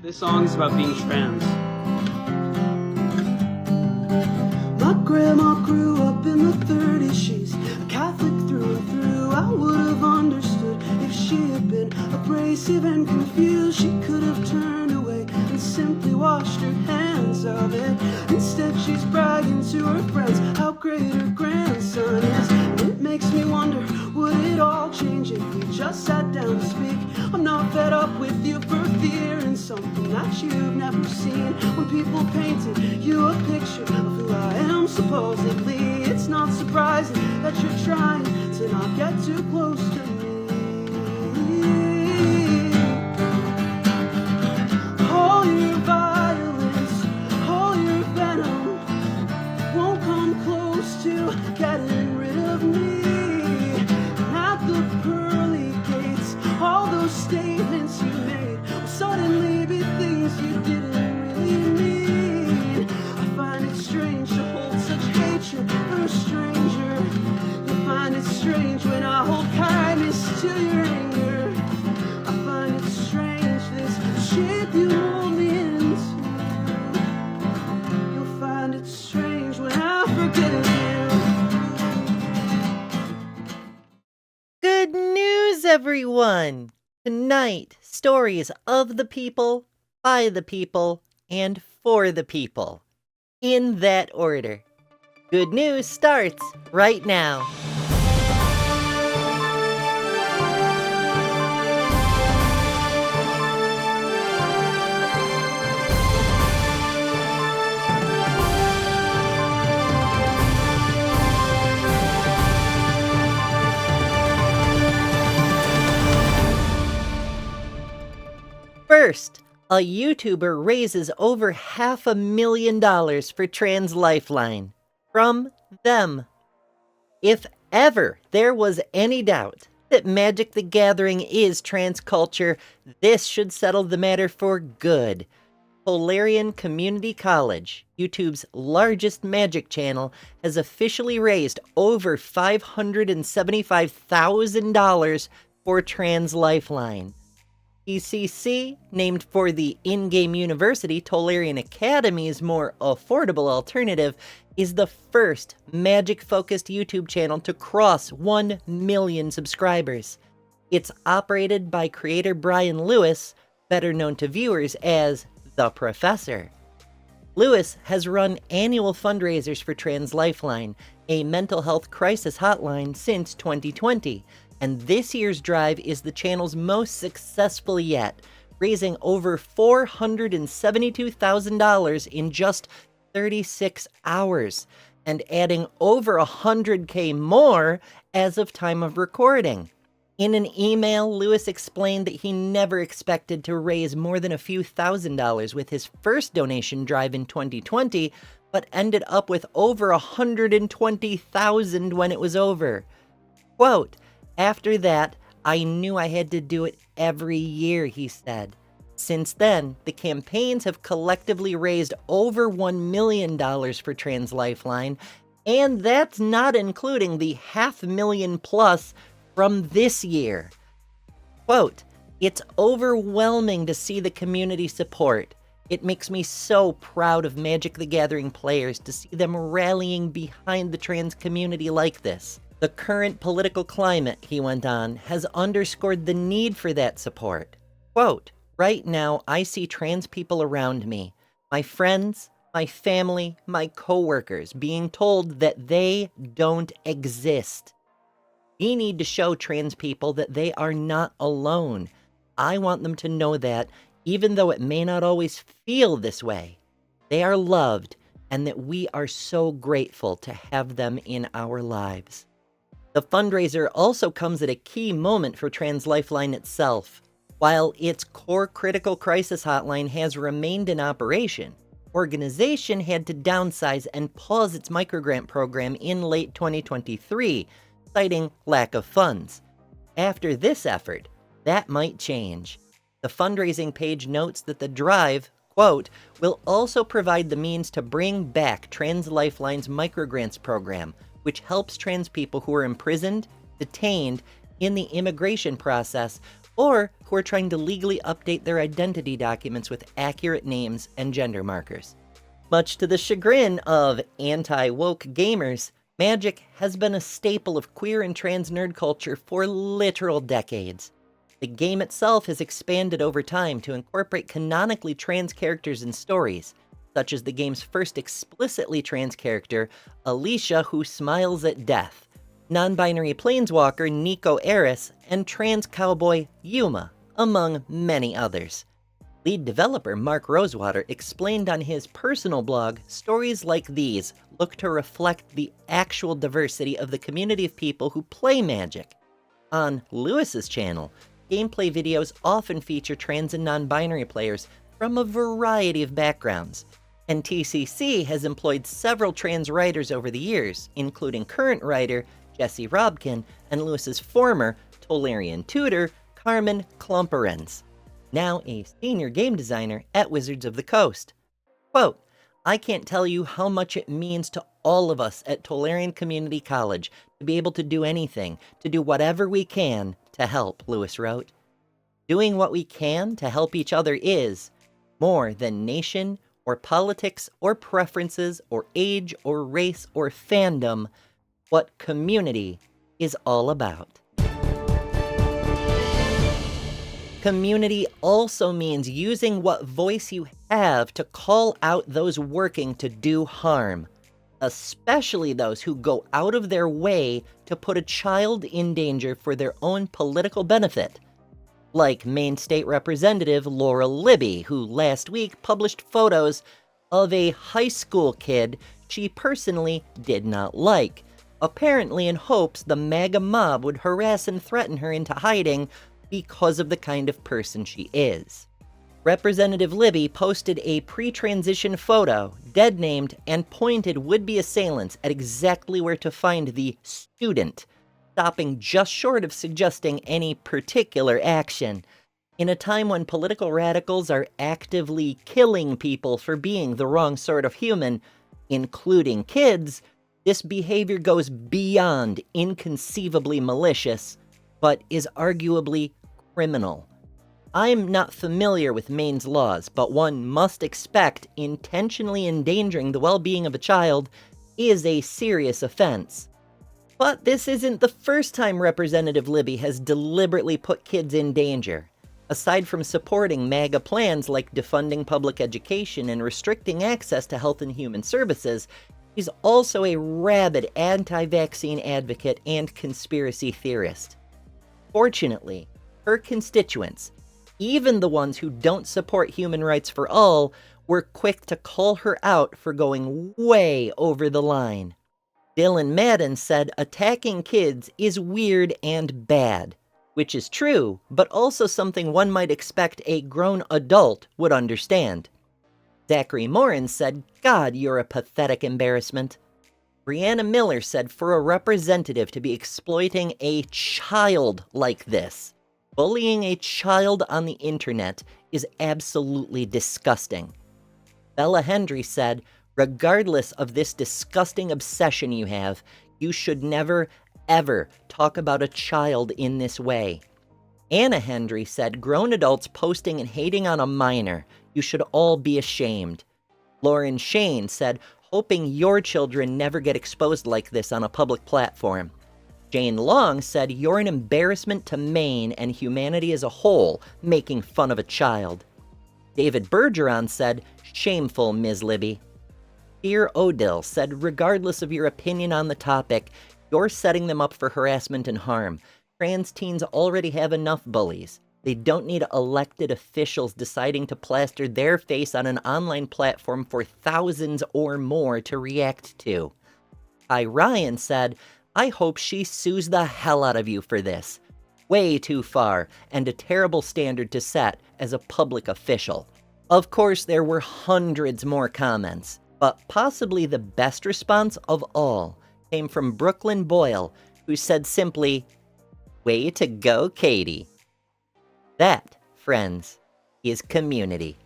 This song is about being trans. My grandma grew up in the 30s. She's a Catholic through and through. I would have understood if she had been abrasive and confused. She could have turned away and simply washed her hands of it. Instead, she's bragging to her friends how great her grandson is. And it makes me wonder, would it all change if we just sat down to speak? I'm not fed up with you for fearing something that you've never seen. When people painted you a picture of who I am supposedly, it's not surprising that you're trying to not get too close to me. All your violence, all your venom won't come close to getting rid of me. And at the pearly gates, all those statements you made will suddenly be things you didn't really mean. I find it strange to hold such hatred for a stranger. You find it strange when I hold kindness to your anger. I find it strange, this shape you mold me into. You'll find it strange when I forget you. Good news, everyone! Tonight, stories of the people, by the people, and for the people. In that order. Good news starts right now. First, a YouTuber raises over $500,000 for Trans Lifeline. From them. If ever there was any doubt that Magic the Gathering is trans culture, this should settle the matter for good. Polarian Community College, YouTube's largest Magic channel, has officially raised over $575,000 for Trans Lifeline. ECC, named for the in-game university Tolarian Academy's more affordable alternative, is the first Magic-focused YouTube channel to cross 1 million subscribers. It's operated by creator Brian Lewis, better known to viewers as The Professor. Lewis has run annual fundraisers for Trans Lifeline, a mental health crisis hotline, since 2020. And this year's drive is the channel's most successful yet, raising over $472,000 in just 36 hours, and adding over $100K more as of time of recording. In an email, Lewis explained that he never expected to raise more than a few $1,000s with his first donation drive in 2020, but ended up with over $120,000 when it was over. Quote, "After that, I knew I had to do it every year," he said. Since then, the campaigns have collectively raised over $1 million for Trans Lifeline, and that's not including the $500,000 plus from this year. Quote, "It's overwhelming to see the community support. It makes me so proud of Magic the Gathering players to see them rallying behind the trans community like this. The current political climate," he went on, "has underscored the need for that support. Quote, right now I see trans people around me, my friends, my family, my coworkers, being told that they don't exist. We need to show trans people that they are not alone. I want them to know that, even though it may not always feel this way, they are loved and that we are so grateful to have them in our lives." The fundraiser also comes at a key moment for Trans Lifeline itself. While its core critical crisis hotline has remained in operation, organization had to downsize and pause its microgrant program in late 2023, citing lack of funds. After this effort, that might change. The fundraising page notes that the drive, quote, "will also provide the means to bring back Trans Lifeline's microgrants program, which helps trans people who are imprisoned, detained, in the immigration process, or who are trying to legally update their identity documents with accurate names and gender markers. Much to the chagrin of anti-woke gamers, Magic has been a staple of queer and trans nerd culture for literal decades. The game itself has expanded over time to incorporate canonically trans characters and stories, such as the game's first explicitly trans character, Alicia, who smiles at death, non-binary planeswalker Nico Eris, and trans cowboy Yuma, among many others. Lead developer Mark Rosewater explained on his personal blog, stories like these look to reflect the actual diversity of the community of people who play Magic. On Lewis's channel, gameplay videos often feature trans and non-binary players from a variety of backgrounds, and TCC has employed several trans writers over the years, including current writer Jesse Robkin and Lewis's former Tolarian tutor, Carmen Klumperens, now a senior game designer at Wizards of the Coast. Quote, "I can't tell you how much it means to all of us at Tolarian Community College to be able to do anything, to do whatever we can to help," Lewis wrote. Doing what we can to help each other is, more than nation or politics or preferences or age or race or fandom, what community is all about. Community also means using what voice you have to call out those working to do harm, especially those who go out of their way to put a child in danger for their own political benefit. Like Maine State Representative Laurel Libby, who last week published photos of a high school kid she personally did not like, apparently in hopes the MAGA mob would harass and threaten her into hiding because of the kind of person she is. Representative Libby posted a pre-transition photo, dead-named, and pointed would-be assailants at exactly where to find the student, stopping just short of suggesting any particular action. In a time when political radicals are actively killing people for being the wrong sort of human, including kids, this behavior goes beyond inconceivably malicious, but is arguably criminal. I'm not familiar with Maine's laws, but one must expect intentionally endangering the well-being of a child is a serious offense. But this isn't the first time Representative Libby has deliberately put kids in danger. Aside from supporting MAGA plans like defunding public education and restricting access to health and human services, she's also a rabid anti-vaccine advocate and conspiracy theorist. Fortunately, her constituents, even the ones who don't support human rights for all, were quick to call her out for going way over the line. Dylan Madden said attacking kids is weird and bad, which is true, but also something one might expect a grown adult would understand. Zachary Morin said, "God, you're a pathetic embarrassment." Brianna Miller said for a representative to be exploiting a child like this, bullying a child on the internet, is absolutely disgusting. Bella Hendry said, regardless of this disgusting obsession you have, you should never, ever talk about a child in this way. Anna Hendry said, grown adults posting and hating on a minor, you should all be ashamed. Lauren Shane said, hoping your children never get exposed like this on a public platform. Jane Long said, you're an embarrassment to Maine and humanity as a whole, making fun of a child. David Bergeron said, shameful, Ms. Libby. Dear Odell said, regardless of your opinion on the topic, you're setting them up for harassment and harm. Trans teens already have enough bullies. They don't need elected officials deciding to plaster their face on an online platform for thousands or more to react to. Kai Ryan said, I hope she sues the hell out of you for this. Way too far, and a terrible standard to set as a public official. Of course, there were hundreds more comments, but possibly the best response of all came from Brooklyn Boyle, who said simply, way to go, Katie. That, friends, is community.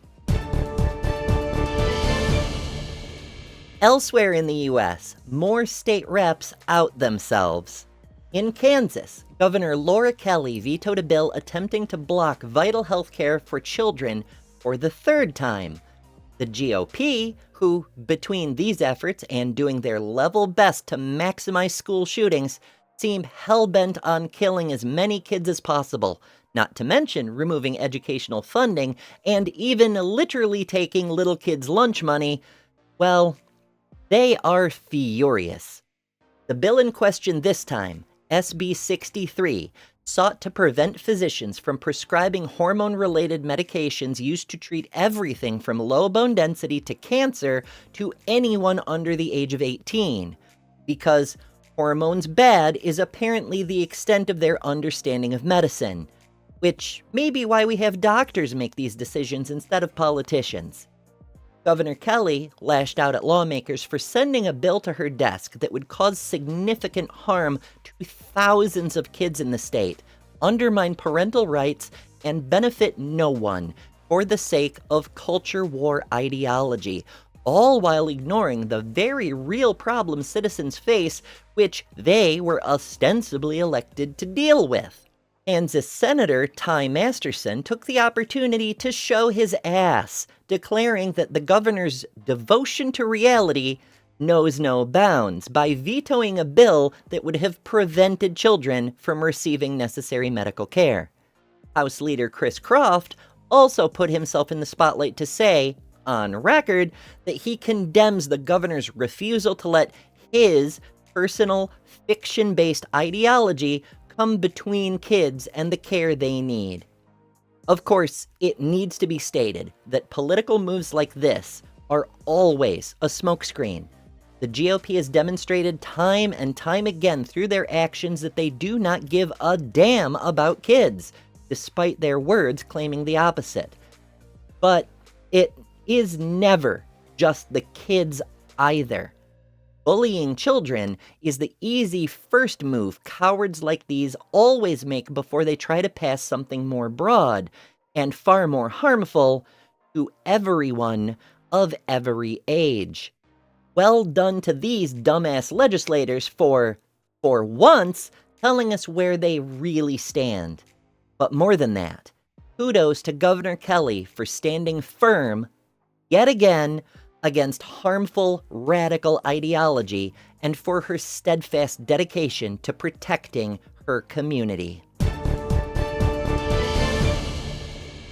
Elsewhere in the US, more state reps out themselves. In Kansas, Governor Laura Kelly vetoed a bill attempting to block vital health care for children for the third time. The GOP, who, between these efforts and doing their level best to maximize school shootings, seem hell-bent on killing as many kids as possible, not to mention removing educational funding and even literally taking little kids' lunch money, well, they are furious. The bill in question this time, SB 63, sought to prevent physicians from prescribing hormone-related medications used to treat everything from low bone density to cancer to anyone under the age of 18, because hormones bad is apparently the extent of their understanding of medicine, which may be why we have doctors make these decisions instead of politicians. Governor Kelly lashed out at lawmakers for sending a bill to her desk that would cause significant harm to thousands of kids in the state, undermine parental rights, and benefit no one for the sake of culture war ideology, all while ignoring the very real problems citizens face, which they were ostensibly elected to deal with. Kansas Senator Ty Masterson took the opportunity to show his ass, declaring that the governor's devotion to reality knows no bounds by vetoing a bill that would have prevented children from receiving necessary medical care. House Leader Chris Croft also put himself in the spotlight to say, on record, that he condemns the governor's refusal to let his personal, fiction-based ideology come between kids and the care they need. Of course, it needs to be stated that political moves like this are always a smokescreen. The GOP has demonstrated time and time again through their actions that they do not give a damn about kids, despite their words claiming the opposite. But it is never just the kids either. Bullying children is the easy first move cowards like these always make before they try to pass something more broad and far more harmful to everyone of every age. Well done to these dumbass legislators for once, telling us where they really stand. But more than that, kudos to Governor Kelly for standing firm, yet again, against harmful, radical ideology and for her steadfast dedication to protecting her community.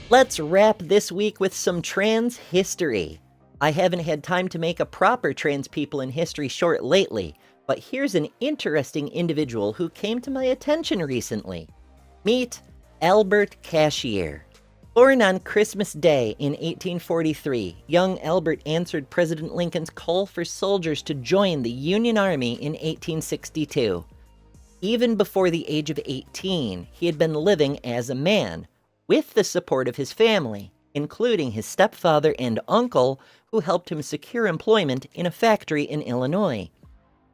Let's wrap this week with some trans history. I haven't had time to make a proper trans people in history short lately, but here's an interesting individual who came to my attention recently. Meet Albert Cashier. Born on Christmas Day in 1843, young Albert answered President Lincoln's call for soldiers to join the Union Army in 1862. Even before the age of 18, he had been living as a man, with the support of his family, including his stepfather and uncle, who helped him secure employment in a factory in Illinois.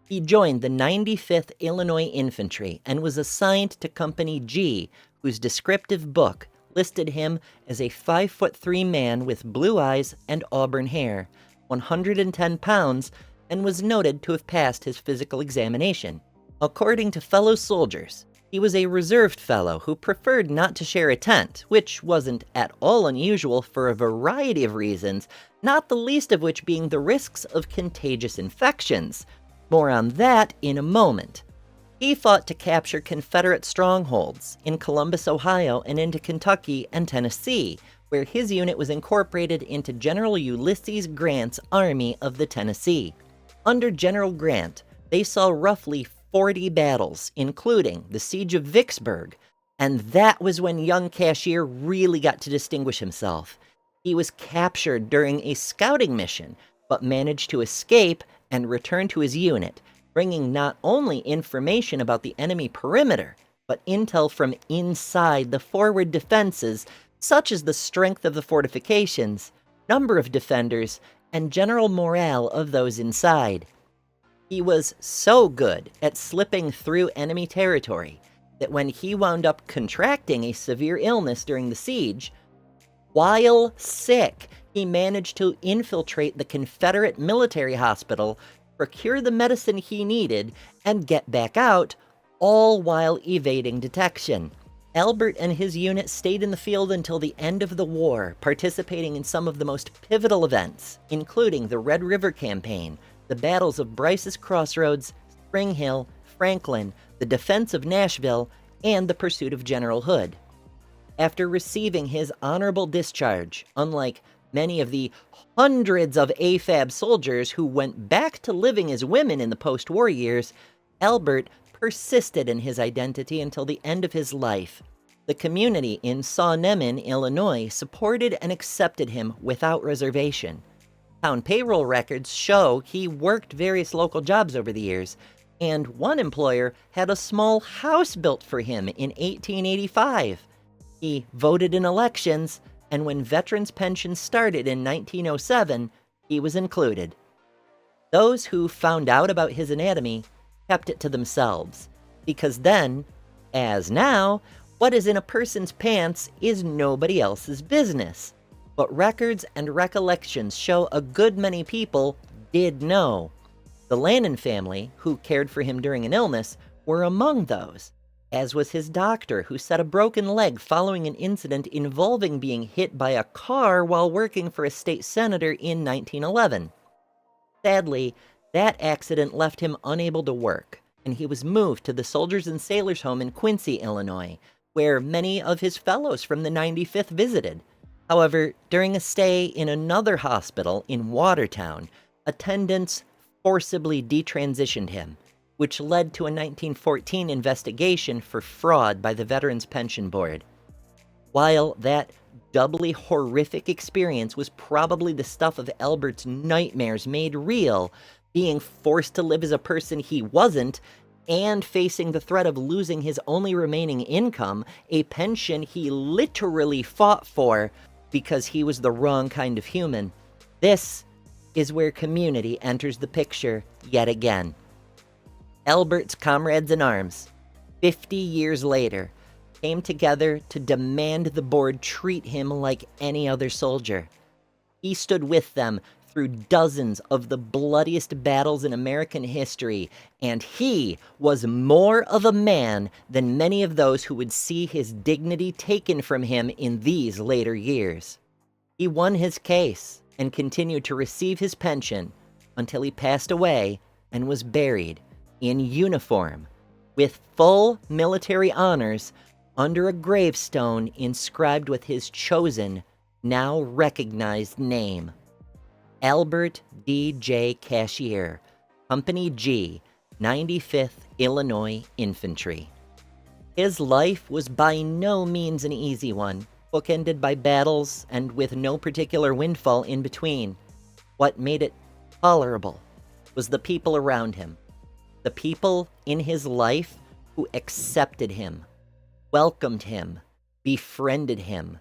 He joined the 95th Illinois Infantry and was assigned to Company G, whose descriptive book listed him as a 5'3" man with blue eyes and auburn hair, 110 pounds, and was noted to have passed his physical examination. According to fellow soldiers, he was a reserved fellow who preferred not to share a tent, which wasn't at all unusual for a variety of reasons, not the least of which being the risks of contagious infections. More on that in a moment. He fought to capture Confederate strongholds in Columbus, Ohio, and into Kentucky and Tennessee, where his unit was incorporated into General Ulysses Grant's Army of the Tennessee. Under General Grant, they saw roughly 40 battles, including the Siege of Vicksburg, and that was when young Cashier really got to distinguish himself. He was captured during a scouting mission, but managed to escape and return to his unit, bringing not only information about the enemy perimeter, but intel from inside the forward defenses, such as the strength of the fortifications, number of defenders, and general morale of those inside. He was so good at slipping through enemy territory that when he wound up contracting a severe illness during the siege, while sick, he managed to infiltrate the Confederate military hospital, procure the medicine he needed, and get back out, all while evading detection. Albert and his unit stayed in the field until the end of the war, participating in some of the most pivotal events, including the Red River Campaign, the battles of Bryce's Crossroads, Spring Hill, Franklin, the defense of Nashville, and the pursuit of General Hood. After receiving his honorable discharge, unlike many of the hundreds of AFAB soldiers who went back to living as women in the post-war years, Albert persisted in his identity until the end of his life. The community in Sawnemen, Illinois, supported and accepted him without reservation. Town payroll records show he worked various local jobs over the years, and one employer had a small house built for him in 1885. He voted in elections, and when veterans' pensions started in 1907, he was included. Those who found out about his anatomy kept it to themselves, because then, as now, what is in a person's pants is nobody else's business. But records and recollections show a good many people did know. The Lannon family, who cared for him during an illness, were among those, as was his doctor, who set a broken leg following an incident involving being hit by a car while working for a state senator in 1911. Sadly, that accident left him unable to work, and he was moved to the Soldiers and Sailors Home in Quincy, Illinois, where many of his fellows from the 95th visited. However, during a stay in another hospital in Watertown, attendants forcibly detransitioned him, which led to a 1914 investigation for fraud by the Veterans Pension Board. While that doubly horrific experience was probably the stuff of Albert's nightmares made real, being forced to live as a person he wasn't, and facing the threat of losing his only remaining income, a pension he literally fought for because he was the wrong kind of human. This is where community enters the picture yet again. Albert's comrades in arms, 50 years later, came together to demand the board treat him like any other soldier. He stood with them through dozens of the bloodiest battles in American history, and he was more of a man than many of those who would see his dignity taken from him in these later years. He won his case and continued to receive his pension until he passed away and was buried in uniform with full military honors under a gravestone inscribed with his chosen, now recognized name. Albert D.J. Cashier, Company G, 95th Illinois Infantry. His life was by no means an easy one, bookended by battles and with no particular windfall in between. What made it tolerable was the people around him, the people in his life who accepted him, welcomed him, befriended him,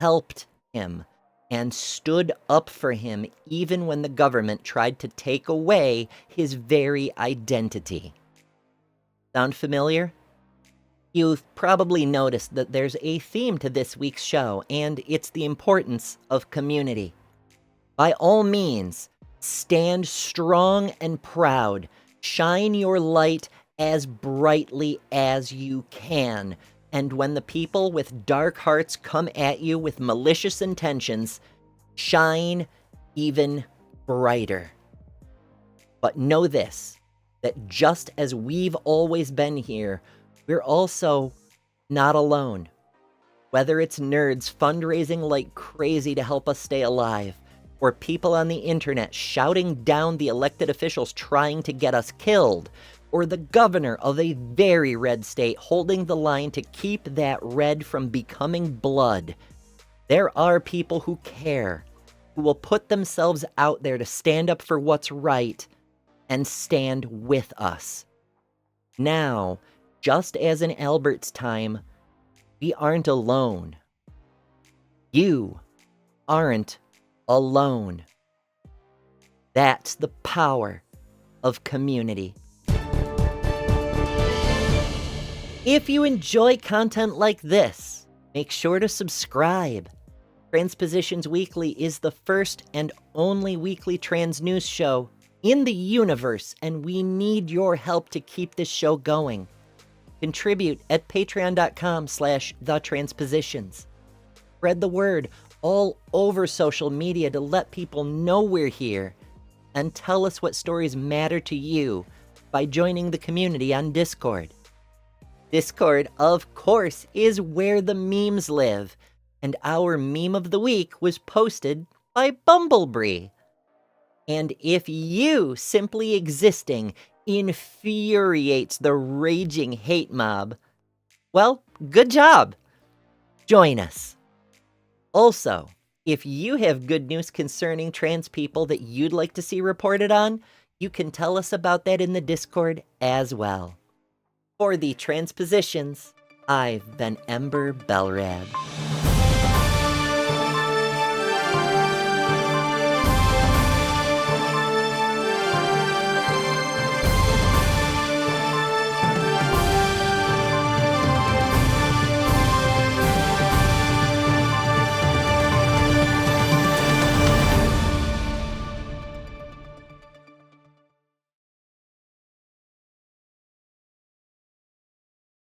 helped him, and stood up for him even when the government tried to take away his very identity. Sound familiar? You've probably noticed that there's a theme to this week's show, and it's the importance of community. By all means, stand strong and proud. Shine your light as brightly as you can. And when the people with dark hearts come at you with malicious intentions, shine even brighter. But know this, that just as we've always been here, we're also not alone. Whether it's nerds fundraising like crazy to help us stay alive, or people on the internet shouting down the elected officials trying to get us killed, or the governor of a very red state holding the line to keep that red from becoming blood, there are people who care, who will put themselves out there to stand up for what's right and stand with us. Now, just as in Albert's time, we aren't alone. You aren't alone. That's the power of community. If you enjoy content like this, make sure to subscribe. Transpositions Weekly is the first and only weekly trans news show in the universe, and we need your help to keep this show going. Contribute at patreon.com/thetranspositions. Spread the word all over social media to let people know we're here. And tell us what stories matter to you by joining the community on Discord. Discord, of course, is where the memes live. And our meme of the week was posted by Bumblebee. And if you simply existing infuriates the raging hate mob, well, good job. Join us. Also, if you have good news concerning trans people that you'd like to see reported on, you can tell us about that in the Discord as well. For the Transpositions, I've been Ember Belrad.